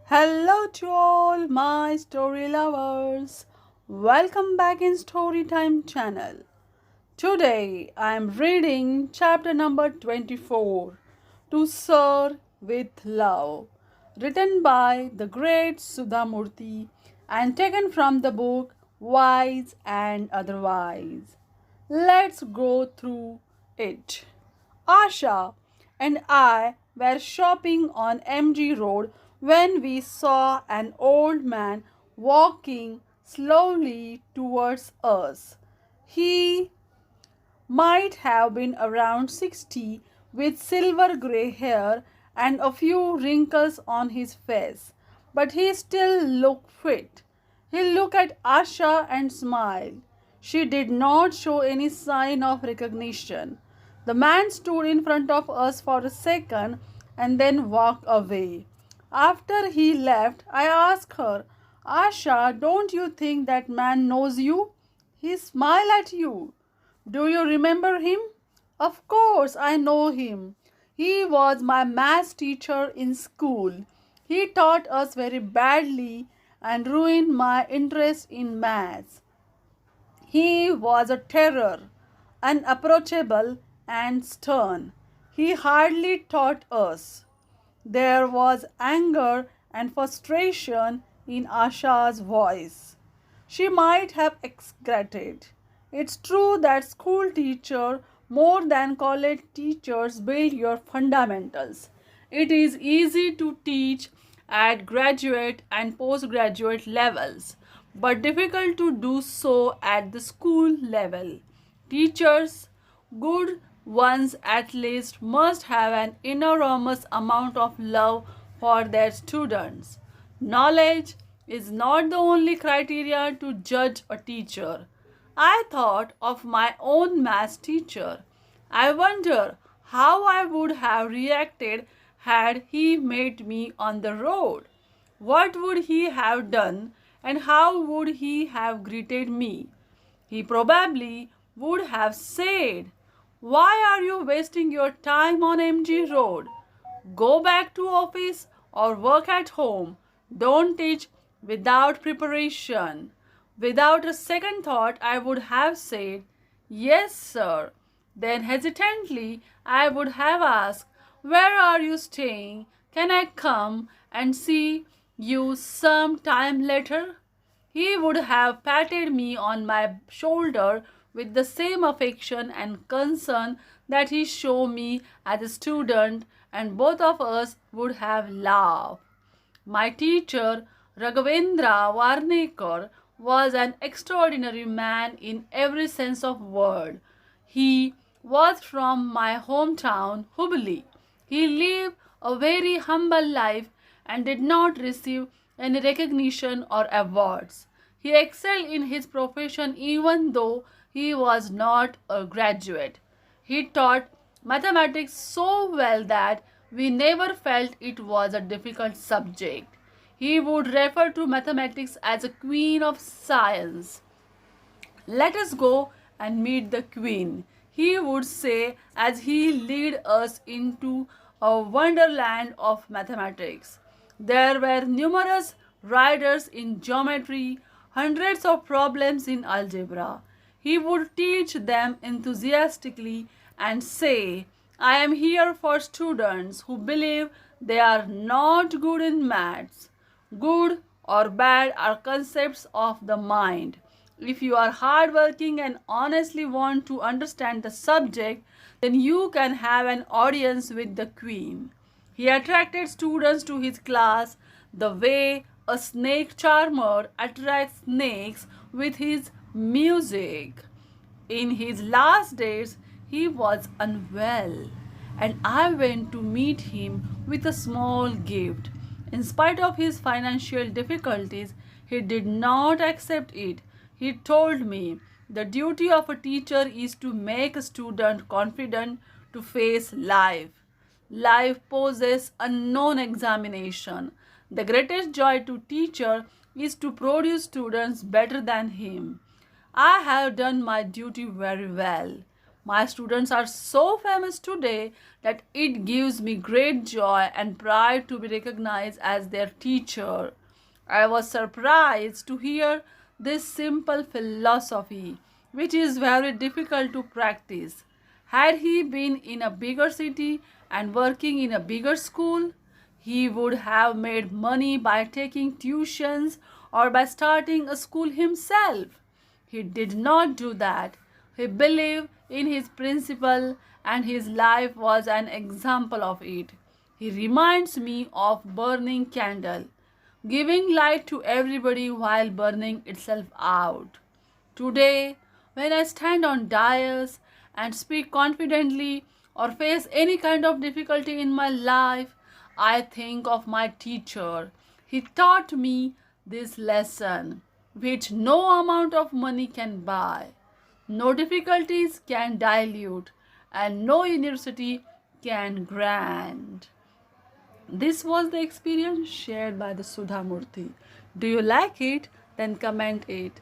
Hello to all my story lovers. Welcome back in Storytime channel. Today I am reading chapter number 24, To Serve with Love, written by the great Sudha Murty and taken from the book Wise and Otherwise. Let's go through it. Asha and I were shopping on MG Road when we saw an old man walking slowly towards us. He might have been around 60 with silver grey hair and a few wrinkles on his face, but he still looked fit. He looked at Asha and smiled. She did not show any sign of recognition. The man stood in front of us for a second and then walked away. After he left, I asked her, Asha, don't you think that man knows you? He smiled at you. Do you remember him? Of course, I know him. He was my maths teacher in school. He taught us very badly and ruined my interest in maths. He was a terror, unapproachable and stern. He hardly taught us. There was anger and frustration in Asha's voice. She might have exaggerated. It's true that school teachers more than college teachers build your fundamentals. It is easy to teach at graduate and postgraduate levels, but difficult to do so at the school level. Teachers, good ones at least, must have an enormous amount of love for their students. Knowledge is not the only criteria to judge a teacher. I thought of my own maths teacher. I wonder how I would have reacted had he met me on the road. What would he have done and how would he have greeted me? He probably would have said, Why are you wasting your time on MG Road? Go back to office or work at home. Don't teach without preparation. Without a second thought, I would have said, Yes, sir. Then hesitantly, I would have asked, Where are you staying? Can I come and see you some time later? He would have patted me on my shoulder with the same affection and concern that he showed me as a student, and both of us would have laughed. My teacher, Raghavendra Varnekar, was an extraordinary man in every sense of word. He was from my hometown, Hubli. He lived a very humble life and did not receive any recognition or awards. He excelled in his profession even though he was not a graduate. He taught mathematics so well that we never felt it was a difficult subject. He would refer to mathematics as a queen of science. Let us go and meet the queen, he would say as he led us into a wonderland of mathematics. There were numerous riders in geometry, hundreds of problems in algebra. He would teach them enthusiastically and say, I am here for students who believe they are not good in maths. Good or bad are concepts of the mind. If you are hardworking and honestly want to understand the subject, then you can have an audience with the queen. He attracted students to his class the way a snake charmer attracts snakes with his music. In his last days, he was unwell, and I went to meet him with a small gift. In spite of his financial difficulties, he did not accept it. He told me the duty of a teacher is to make a student confident to face life. Life poses unknown examination. The greatest joy to teacher is to produce students better than him. I have done my duty very well. My students are so famous today that it gives me great joy and pride to be recognized as their teacher. I was surprised to hear this simple philosophy, which is very difficult to practice. Had he been in a bigger city and working in a bigger school, he would have made money by taking tuitions or by starting a school himself. He did not do that. He believed in his principle and his life was an example of it. He reminds me of burning candle, giving light to everybody while burning itself out. Today, when I stand on dais and speak confidently or face any kind of difficulty in my life, I think of my teacher. He taught me this lesson, which no amount of money can buy. No difficulties can dilute, and no university can grant. This was the experience shared by the Sudha Murty. Do you like it? Then comment it.